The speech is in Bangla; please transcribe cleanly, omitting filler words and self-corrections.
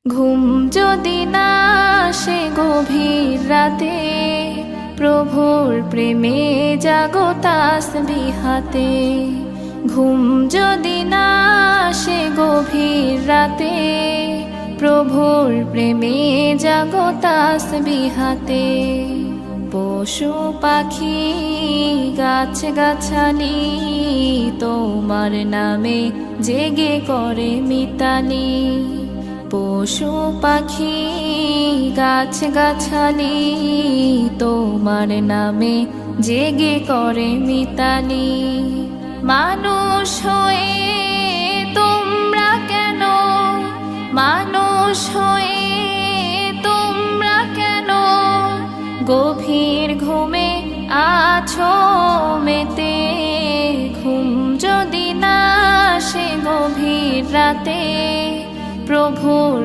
ঘুম যদি না আসে গভীর রাতে, প্রভুর প্রেমে জাগো তাসবিহাতে। ঘুম যদি না আসে গভীর রাতে, প্রভুর প্রেমে জাগো তাসবিহাতে। পশু পাখি গাছ গাছালি তোমার নামে জেগে করে মিতালি। পশু পাখি গাছ গাছালি তোমার নামে জেগে করে মিতালি। মানুষ হয়ে তোমরা কেন, মানুষ হয়ে তোমরা কেন গভীর ঘুমে আছো মেতে। ঘুম যদি না আসে গভীর রাতে, প্রভুর